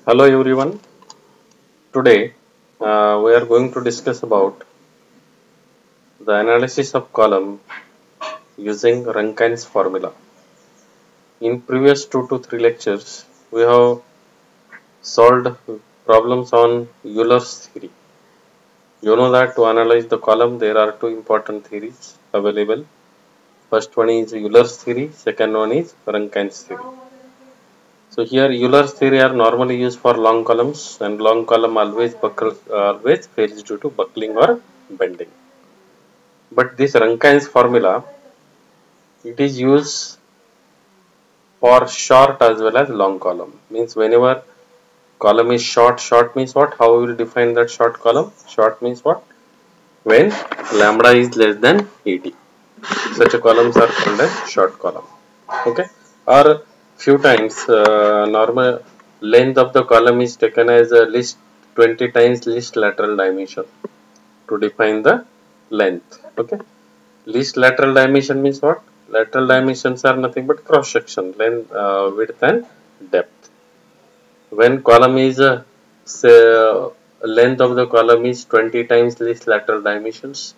Hello everyone. Today we are going to discuss about the analysis of column using Rankine's formula. In previous 2 to 3 lectures, we have solved problems on Euler's theory. You know that to analyze the column there are two important theories available. First one is Euler's theory, second one is Rankine's theory. So here Euler's theory are normally used for long columns, and long column always fails due to buckling or bending. But this Rankine's formula, it is used for short as well as long column. Means whenever column is short, short means what? How we will define that short column? Short means what? When lambda is less than 80. Such a columns are called as short column. Okay. Or few times normal length of the column is taken as a least 20 times least lateral dimension to define the length. Okay. Least lateral dimension means what? Lateral dimensions are nothing but cross section, length, width and depth. When column is say, length of the column is 20 times least lateral dimensions,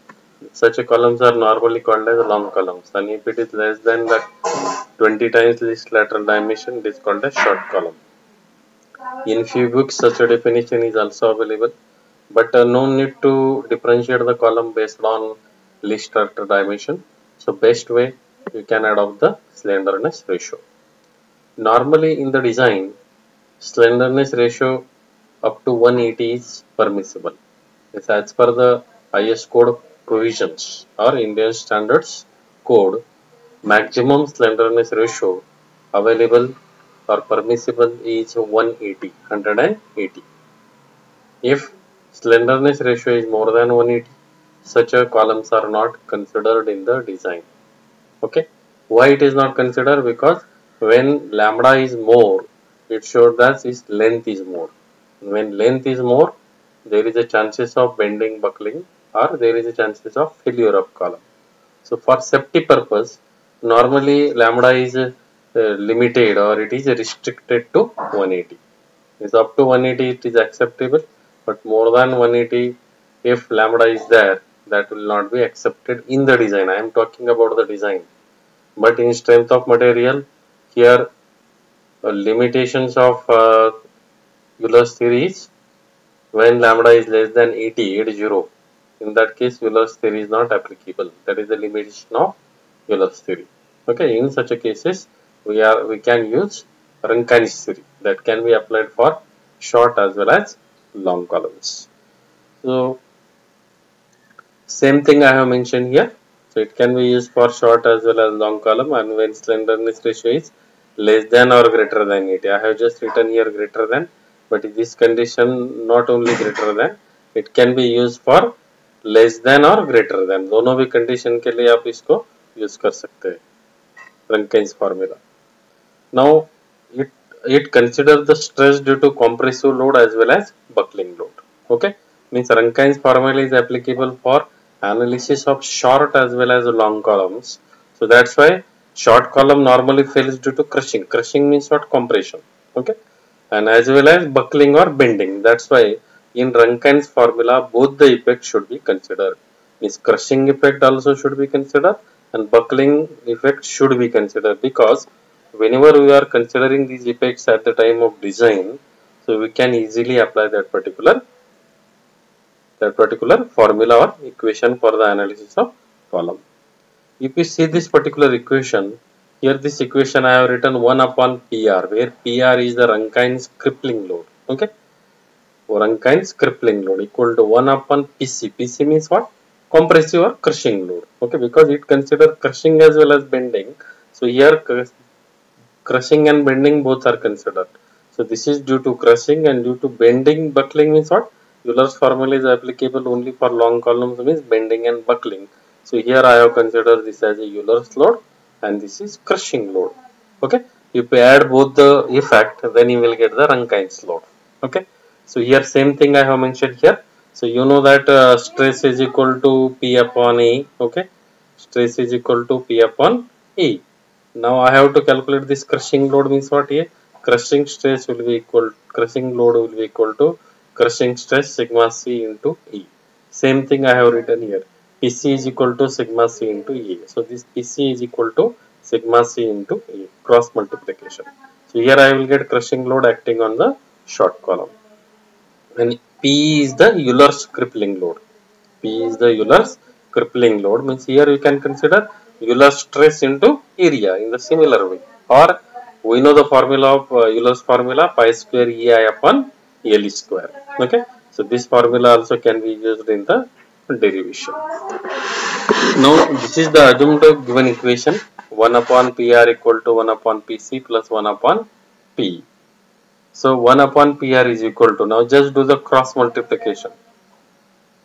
such a columns are normally called as long columns. And if it is less than that 20 times least lateral dimension, it is called as short column. In few books, such a definition is also available, but no need to differentiate the column based on least lateral dimension. So best way you can adopt the slenderness ratio. Normally in the design, slenderness ratio up to 180 is permissible. It's as per the IS code provisions or Indian standards code, maximum slenderness ratio available or permissible is 180. If slenderness ratio is more than 180, such a columns are not considered in the design. Okay. Why it is not considered? Because when lambda is more, it shows that its length is more. When length is more, there is a chances of bending, buckling, or there is a chances of failure of column. So for safety purpose, normally lambda is limited or it is restricted to 180. It's up to 180 it is acceptable, but more than 180, if lambda is there, that will not be accepted in the design. I am talking about the design. But in strength of material, here limitations of Euler's theory is when lambda is less than 80, in that case Euler's theory is not applicable. That is the limitation of Euler's theory. Okay, in such a cases we can use Rankine's theory that can be applied for short as well as long columns. So same thing I have mentioned here. So it can be used for short as well as long column, and when slenderness ratio is less than or greater than 80. I have just written here greater than, but in this condition not only greater than, it can be used for less than or greater than. दोनों भी condition के लिए आप इसको use कर सकते हैं. Rankine's formula. Now it considers the stress due to compressive load as well as buckling load. Okay, means Rankine's formula is applicable for analysis of short as well as long columns. So that's why short column normally fails due to crushing. Crushing means what? Compression. Okay, and as well as buckling or bending. That's why in Rankine's formula both the effects should be considered. Means crushing effect also should be considered and buckling effect should be considered, because whenever we are considering these effects at the time of design, so we can easily apply that particular formula or equation for the analysis of column. If you see this particular equation, here this equation I have written 1 upon PR, where PR is the Rankine's crippling load. Okay, Rankine's crippling load equal to 1 upon PC. PC means what? Compressive or crushing load. Okay, because it considers crushing as well as bending. So here crushing and bending both are considered. So this is due to crushing, and due to bending, buckling means what? Euler's formula is applicable only for long columns, means bending and buckling. So here I have considered this as a Euler's load and this is crushing load. Okay, if you add both the effect, then you will get the Rankine's load. Okay, so here same thing I have mentioned here. So you know that stress is equal to P upon E. Okay, stress is equal to P upon E. Now I have to calculate this crushing load means what here? crushing stress will be equal, crushing load will be equal to crushing stress sigma c into E. Same thing I have written here. PC is equal to sigma c into E. So this PC is equal to sigma c into E, cross multiplication. So here I will get crushing load acting on the short column. And P is the Euler's crippling load. P is the Euler's crippling load, means here you can consider Euler's stress into area in the similar way. Or we know the formula of Euler's formula, pi square EI upon L square. Okay, so this formula also can be used in the derivation. Now this is the assumed given equation, 1 upon PR equal to 1 upon PC plus 1 upon P. So 1 upon PR is equal to, now just do the cross multiplication.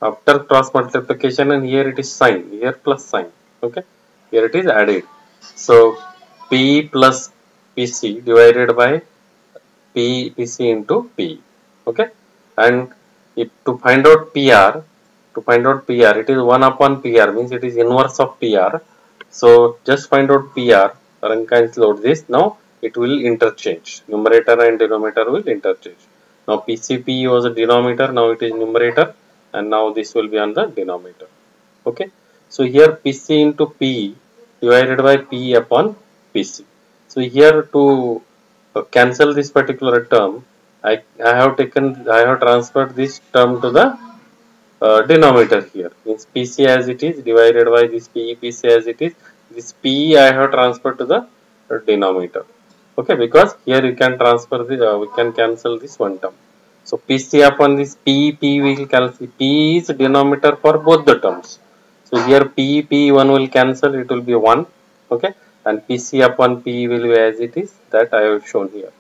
After cross multiplication, and here it is sign, here plus sign. Okay, here it is added. So P plus PC divided by PC into P. Okay, and to find out PR, it is 1 upon PR, means it is inverse of PR. So just find out PR, Rankines load this. Now it will interchange, numerator and denominator will interchange. Now PCP was a denominator, now it is numerator, and now this will be on the denominator. Okay, so here PC into P divided by P upon PC. So here to cancel this particular term, I have transferred this term to the denominator here, means PC as it is divided by this PC as it is. This P I have transferred to the denominator. Okay, because here you can transfer the we can cancel this one term. So PC upon this P will cancel. P is denominator for both the terms. So here P1 will cancel, it will be 1. Okay, and PC upon P will be as it is, that I have shown here.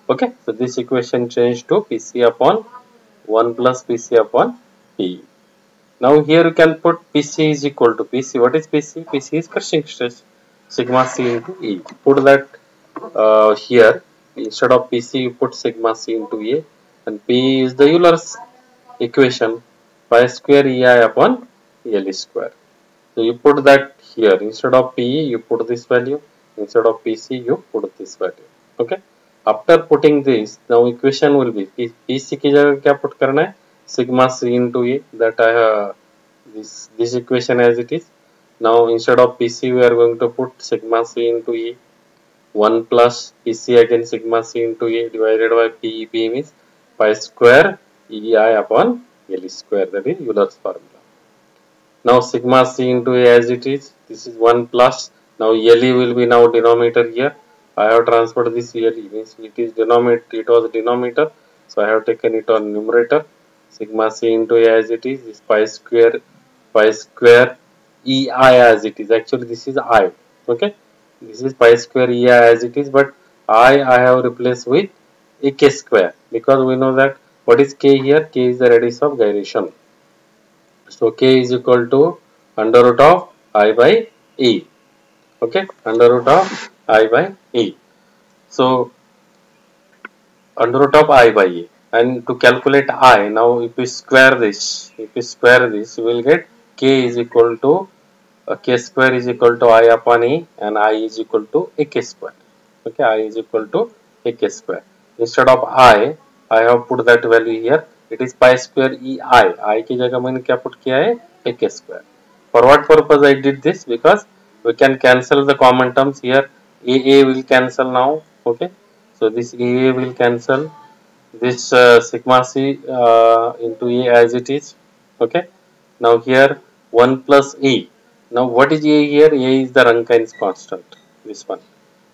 Okay, so this equation changed to PC upon 1 plus PC upon P. Now here you can put PC is equal to PC. What is PC? PC is crushing stress, sigma C into E. Put that here. Instead of PC you put sigma C into E, and P is the Euler's equation, pi square EI upon L square. So you put that here. Instead of P you put this value, instead of PC you put this value. Okay, after putting this, now equation will be PC की जगह क्या put करना है, sigma C into E, that I have this equation as it is. Now instead of PC we are going to put sigma C into E, 1 plus PC again sigma C into E divided by P means pi square EI upon L square, that is Euler's formula. Now sigma C into A as it is, this is 1 plus, now LE will be now denominator here. I have transferred this LE, means it is denominator, it was denominator, so I have taken it on numerator. Sigma C into A as it is pi square EI as it is. Actually this is I. Okay, this is pi square EI as it is, but I have replaced with a k square, because we know that what is k here, k is the radius of gyration. So k is equal to under root of I by E. Okay, under root of I by E. So under root of I by E. And to calculate I, now if we square this, you will get k is equal to k square is equal to I upon E, and I is equal to a k square. Okay, I is equal to a k square. Instead of I have put that value here. It is pi square EI. I की जगह मैंने क्या put किया है, a k square. For what purpose I did this? Because we can cancel the common terms here. AA will cancel now. Okay, so this AA will cancel. This sigma C into A as it is. Okay, now here 1 plus A. Now what is A here? A is the Rankines constant, this one.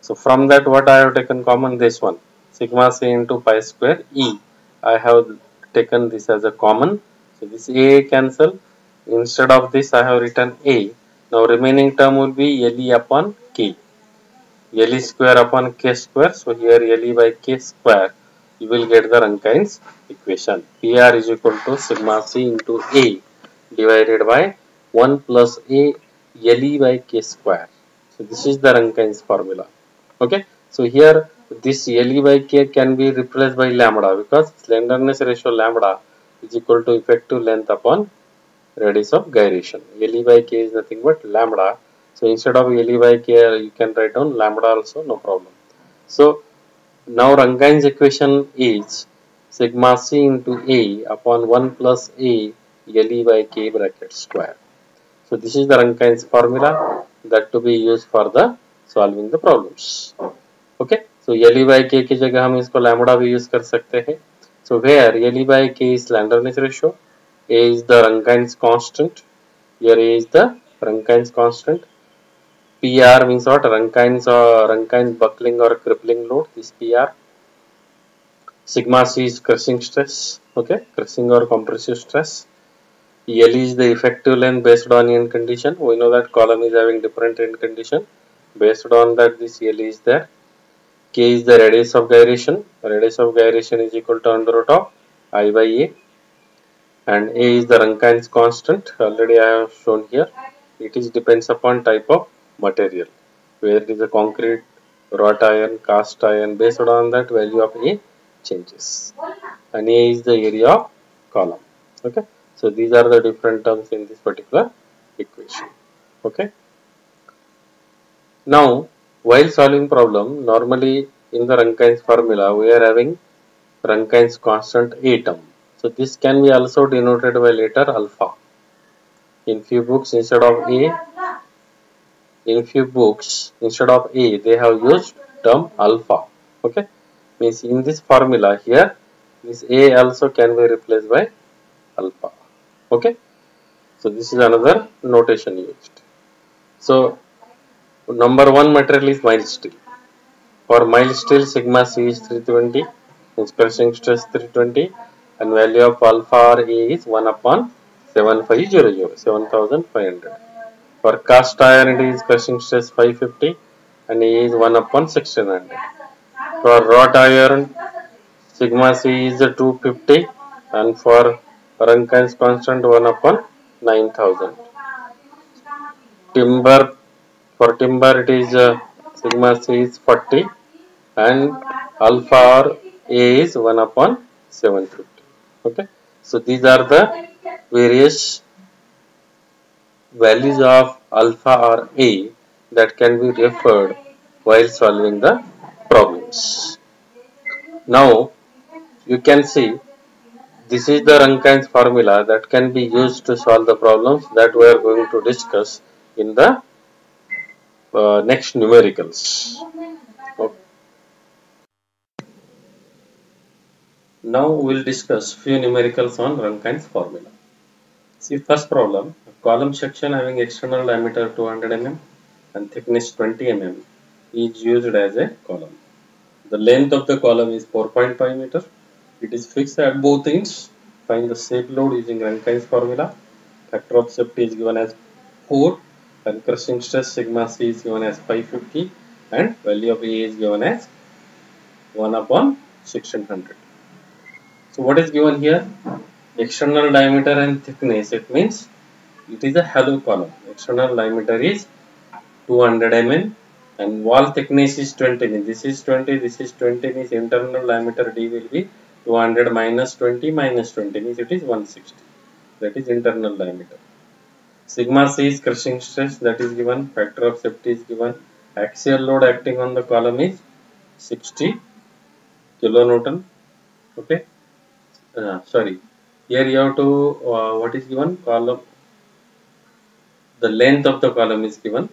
So from that what I have taken common, this one, sigma C into pi square E. I have taken this as a common. So this A cancel. Instead of this I have written A. Now remaining term will be LE upon K. LE square upon K square. So here LE by K square. You will get the Rankines equation. PR is equal to sigma C into A divided by 1 plus A LE by K square. So this is the Rankines formula. Okay, so here this LE by K can be replaced by lambda, because slenderness ratio lambda is equal to effective length upon radius of gyration. LE by K is nothing but lambda. So instead of LE by K you can write down lambda also, no problem. So Now Rankine's equation is sigma c into a upon 1 plus a Le by k bracket square. So this is the Rankine's formula that to be used for the solving the problems. Okay, so Le by k की जगह हम इसको lambda भी use कर सकते हैं. So where Le by k is slenderness ratio, a is the Rankine's constant. Here a is the Rankine's constant. PR means what? Rankine's buckling or crippling load. This PR. Sigma c is crushing stress. Okay, crushing or compressive stress. L is the effective length based on end condition. We know that column is having different end condition. Based on that, this L is there. K is the radius of gyration. Radius of gyration is equal to under root of I by A. And A is the Rankine's constant. Already I have shown here. It is depends upon type of material. Whether it is a concrete, wrought iron, cast iron. Based on that, value of A changes. And A is the area of column. Okay. So these are the different terms in this particular equation. Okay. Now, while solving problem, normally in the Rankine's formula, we are having Rankine's constant A term. So this can be also denoted by letter alpha. In few books instead of A, they have used term alpha. Okay, means in this formula here, this A also can be replaced by alpha. Okay, so this is another notation used. So number one material is mild steel. For mild steel, sigma C is 320, means crushing stress 320, and value of alpha or A is 1 upon 7500, 7500. For cast iron, it is crushing stress 550, and A is 1 upon 1600. For wrought iron, sigma C is 250, and for Rankine's constant 1 upon 9000. Timber, for timber, it is sigma C is 40, and alpha or A is 1 upon 750. Okay, so these are the various values of alpha or A that can be referred while solving the problems. Now you can see this is the Rankine's formula that can be used to solve the problems that we are going to discuss in the next numericals. Okay. Now we will discuss few numericals on Rankine's formula. See, first problem, a column section having external diameter 200 mm and thickness 20 mm is used as a column. The length of the column is 4.5 meter. It is fixed at both ends. Find the shape load using Rankine's formula. Factor of safety is given as 4 and crushing stress sigma C is given as 550 and value of A is given as 1 upon 1600. So what is given here? External diameter and thickness. It means it is a hollow column. External diameter is 200 mm and wall thickness is 20 mm. This is 20, this is 20 means internal diameter D will be 200 minus 20 minus 20 means it is 160. That is internal diameter. Sigma C is crushing stress that is given. Factor of safety is given. Axial load acting on the column is 60 kilonewton. Okay. Sorry. Here you have to what is given? Column. The length of the column is given,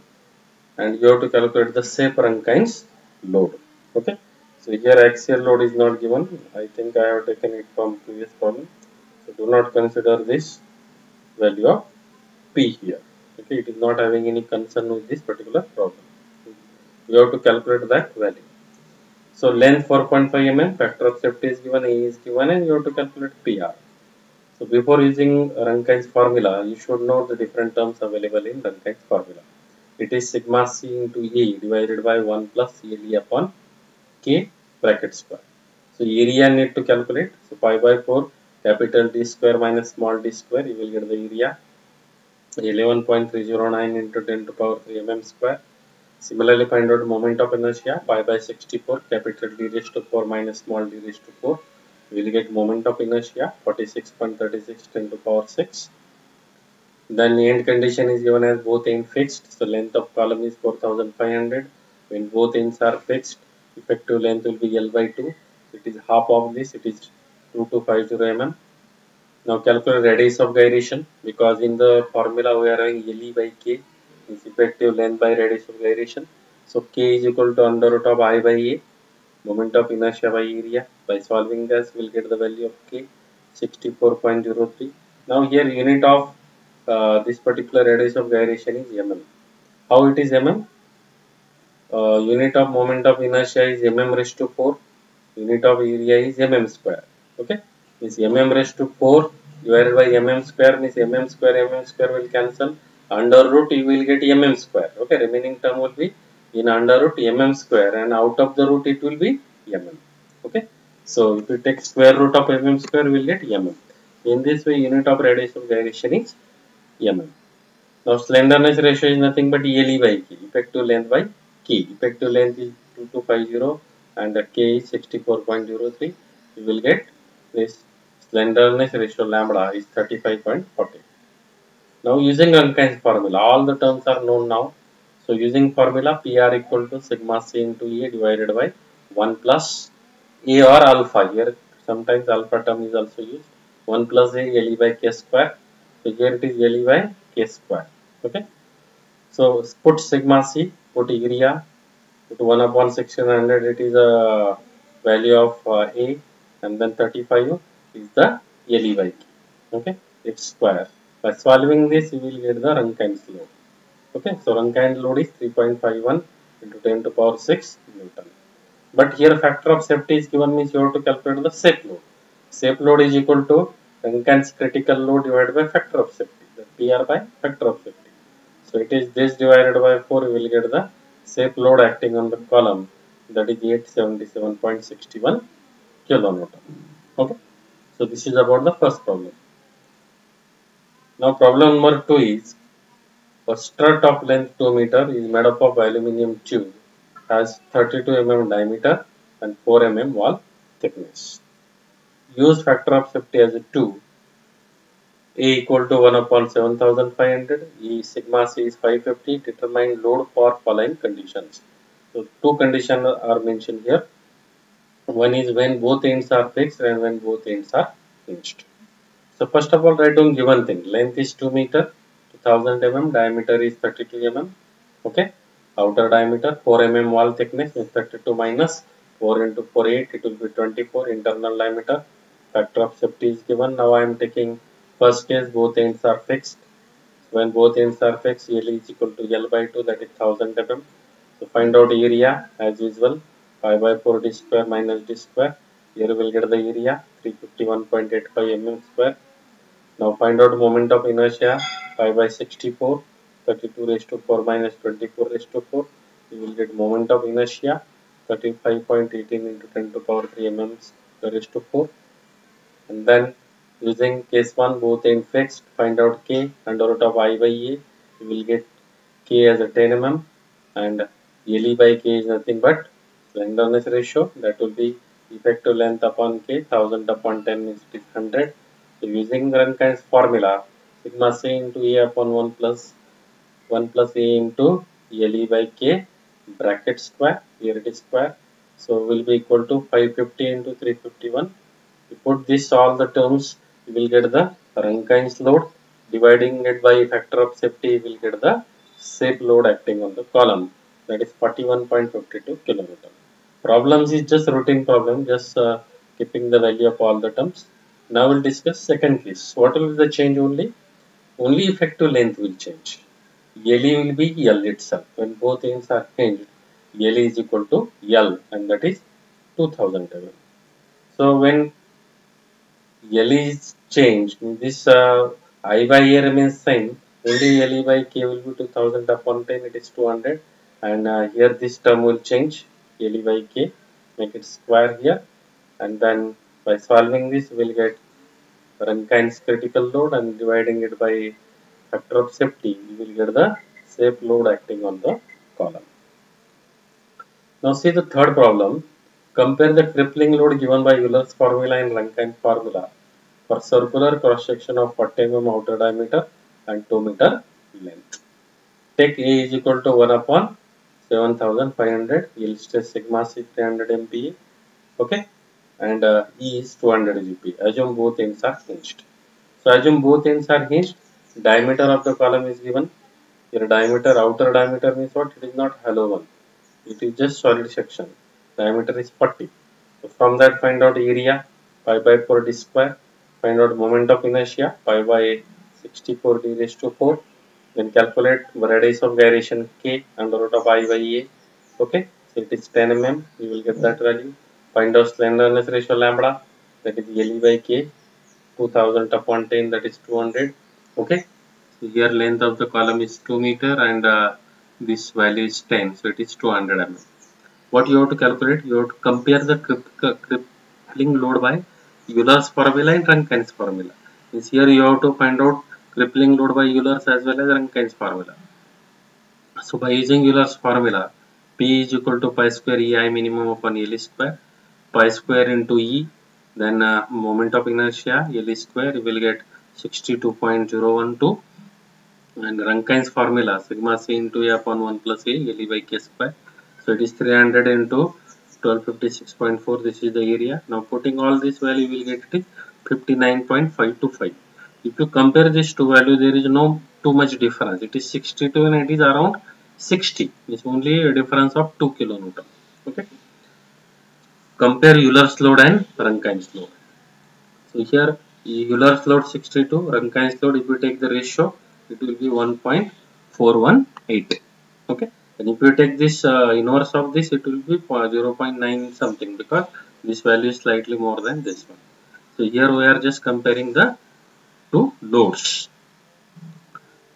and you have to calculate the shape Rankine's load. Okay. So here axial load is not given. I think I have taken it from previous problem. So do not consider this value of P here. Okay. It is not having any concern with this particular problem. You have to calculate that value. So length 4.5 mm, factor of safety is given, A is given, and you have to calculate PR. So before using Rankine's formula, you should know the different terms available in Rankine's formula. It is sigma C into A divided by 1 plus CLE upon K bracket square. So area need to calculate. So pi by 4 capital D square minus small d square, you will get the area 11.309 into 10 to power 3 mm square. Similarly, find out moment of inertia pi by 64 capital D raised to 4 minus small d raised to 4. We will get moment of inertia 46.36 10 to power 6. Then the end condition is given as both ends fixed. So length of column is 4500. When both ends are fixed, effective length will be L by 2. It is half of this, it is 2250 mm. Now calculate radius of gyration, because in the formula we are having L by K is effective length by radius of gyration. So K is equal to under root of I by A, moment of inertia by area. By solving this, we'll get the value of K, 64.03. Now here unit of this particular radius of gyration is mm. How it is mm? Unit of moment of inertia is mm raised to 4. Unit of area is mm square. Okay, means mm raised to 4 divided by mm square means mm square will cancel. Under root you will get mm square. Okay, remaining term will be in under root mm square, and out of the root it will be mm. Okay, so if you take square root of mm square, we will get mm. In this way, unit of radius of gyration is mm. Now slenderness ratio is nothing but ELE by K, effective length by K. Effective length is 2250 and the K is 64.03. You will get this slenderness ratio lambda is 35.40. Now using Rankine's formula, all the terms are known now. So using formula, PR equal to sigma C into A divided by 1 plus A or alpha. Here sometimes alpha term is also used. 1 plus A LE by K square. So here it is LE by K square. Okay. So put sigma C, put area, put 1 upon 1600, it is a value of A, and then 35 is the LE by K. Okay, it's square. By solving this, you will get the Rankine's load. Okay, so Rankine's load is 3.51 into 10 to power 6 Newton. But here factor of safety is given, means you have to calculate the safe load. Safe load is equal to Rankine's critical load divided by factor of safety, the PR by factor of safety. So it is this divided by 4, you will get the safe load acting on the column, that is 877.61 kilonewton. Okay, so this is about the first problem. Now problem number 2 is a strut of length 2 meter is made up of aluminum tube, has 32 mm diameter and 4 mm wall thickness. Use factor of safety as a 2. A equal to 1 upon 7500, E sigma C is 550. Determine load for following conditions. So two conditions are mentioned here. One is when both ends are fixed and when both ends are hinged. So first of all, write down given thing. Length is 2 meter, 2000 mm, diameter is 32 mm. Okay, outer diameter 4 mm, wall thickness is 32 minus 4 into 4 8, it will be 24. Internal diameter, factor of safety is given. Now I am taking first case, both ends are fixed. When both ends are fixed, L is equal to L by 2, that is 1000 mm. So find out area as usual, 5 by 4 d square minus d square. Here we will get the area 351.85 mm square. Now find out moment of inertia, 5 by 64, 32 raised to 4 minus 24 raised to 4. You will get moment of inertia 35.18 into 10 to power 3 mm raised to 4. And then using case 1, both end fixed, find out K under root of I by A. You will get K as a 10 mm and LE by K is nothing but slenderness ratio, that will be effective length upon K, 1000 upon 10 means it is 100. So using Rankine's formula, sigma C into A upon 1 plus A into LE by K bracket square, here it is square, so will be equal to 550 into 351. You put this all the terms, you will get the Rankine's load. Dividing it by factor of safety, you will get the safe load acting on the column, that is 41.52 kilonewton. Problems is just routine problem, just keeping the value of all the terms. Now we'll discuss second case. What will be the change only? Only effective length will change. LE will be L itself. When both ends are hinged, LE is equal to L, and that is 2000 mm. So when LE is changed, this I by A remains same. Only LE by K will be 2000 upon 10, it is 200. And here this term will change, LE by K, make it square here. And then by solving this, we will get Rankine's critical load, and dividing it by factor of safety, you will get the safe load acting on the column. Now see the third problem. Compare the crippling load given by Euler's formula and Rankine's formula for circular cross section of 40 mm outer diameter and 2 meter length. Take A is equal to 1 upon 7500, yield stress sigma c 300 MPa, okay, and E is 200 GPa. Assume both ends are hinged. So assume both ends are hinged. Diameter of the column is given. Your diameter, outer diameter means what? It is not hollow one. It is just solid section. Diameter is 40. So from that find out area, pi by 4 d square. Find out moment of inertia, pi by 64 d raised to 4. Then calculate radius of gyration k under root of I by a. Okay, so it is 10 mm. You will get that value. Find out slenderness ratio lambda, that is L by k. 2000 upon 10, that is 200. Okay, so here length of the column is 2 meter and this value is 10, so it is 200 mm. What you have to calculate? You have to compare the crippling load by Euler's formula and Rankine's formula. Means here you have to find out crippling load by Euler's as well as Rankine's formula. So by using Euler's formula, P is equal to pi square EI minimum upon L square, pi square into E, then moment of inertia L square, you will get 62.012, and Rankine's formula sigma c into A upon 1 plus A L by k square. So it is 300 into 1256.4. This is the area. Now putting all this value, you will get it is 59.525. If you compare these two values, there is no too much difference. It is 62 and it is around 60. It's only a difference of 2 kilonewton. Okay. Compare Euler's load and Rankine's load. So here Euler's load 62, Rankine's load, if you take the ratio, it will be 1.418. Okay, and if you take this inverse of this, it will be 0.9 something, because this value is slightly more than this one. So here we are just comparing the two loads.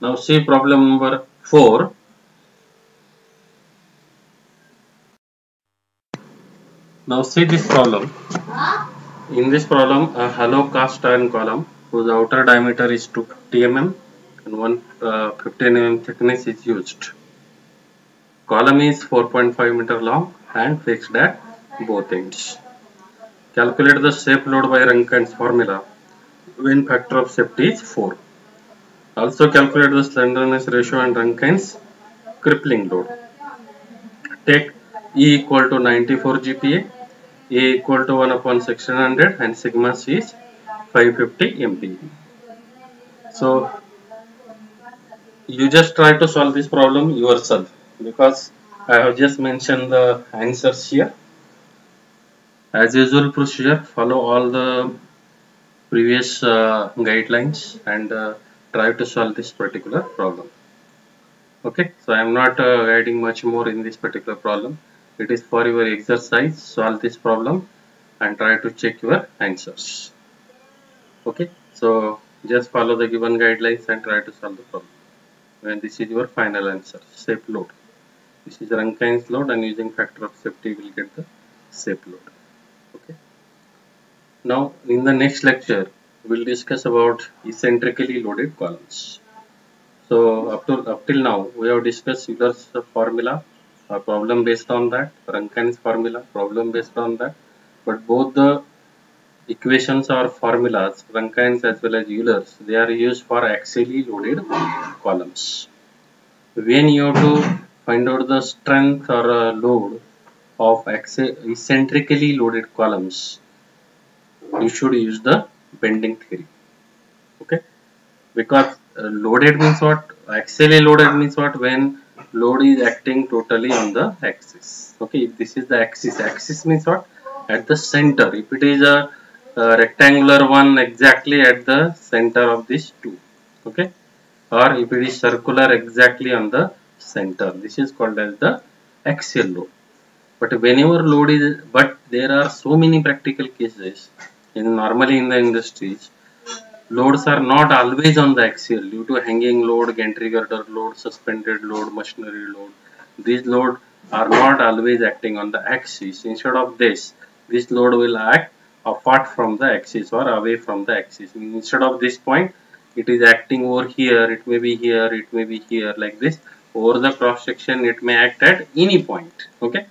Now see problem number 4. Now see this problem. In this problem, a hollow cast iron column whose outer diameter is 250 mm and 15 mm thickness is used. Column is 4.5 meter long and fixed at both ends. Calculate the shape load by Rankine's formula when factor of safety is 4. Also calculate the slenderness ratio and Rankine's crippling load. Take E equal to 94 GPa, A equal to 1 upon 1600 and sigma C is 550 MPa. So you just try to solve this problem yourself, because I have just mentioned the answers here. As usual procedure, follow all the previous guidelines and try to solve this particular problem. Okay, so I am not guiding much more in this particular problem. It is for your exercise. Solve this problem and try to check your answers. Okay, so just follow the given guidelines and try to solve the problem. And this is your final answer, shape load. This is Rankine's load, and using factor of safety we will get the shape load. Okay. Now in the next lecture we will discuss about eccentrically loaded columns. So up till now we have discussed Euler's formula, a problem based on that, Rankine's formula, problem based on that. But both the equations or formulas, Rankine's as well as Euler's, they are used for axially loaded columns. When you have to find out the strength or load of eccentrically loaded columns, you should use the bending theory. Okay, because loaded means what? Axially loaded means what? When load is acting totally on the axis. Okay, if this is the axis, axis means what? At the center. If it is a rectangular one, exactly at the center of this two. Okay, or if it is circular, exactly on the center, this is called as the axial load. But whenever load is, but there are so many practical cases normally in the industries, loads are not always on the axial due to hanging load, gantry girder load, suspended load, machinery load. These loads are not always acting on the axis. Instead of this load will act apart from the axis or away from the axis. Instead of this point, it is acting over here, it may be here, it may be here, like this. Over the cross section, it may act at any point. Okay,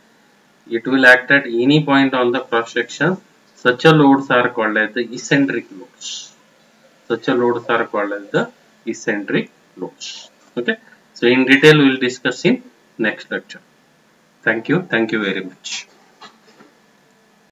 it will act at any point on the cross section. Such a loads are called as the eccentric loads. Such a loads are called as the eccentric loads. Okay, so in detail we will discuss in next lecture. Thank you. Thank you very much.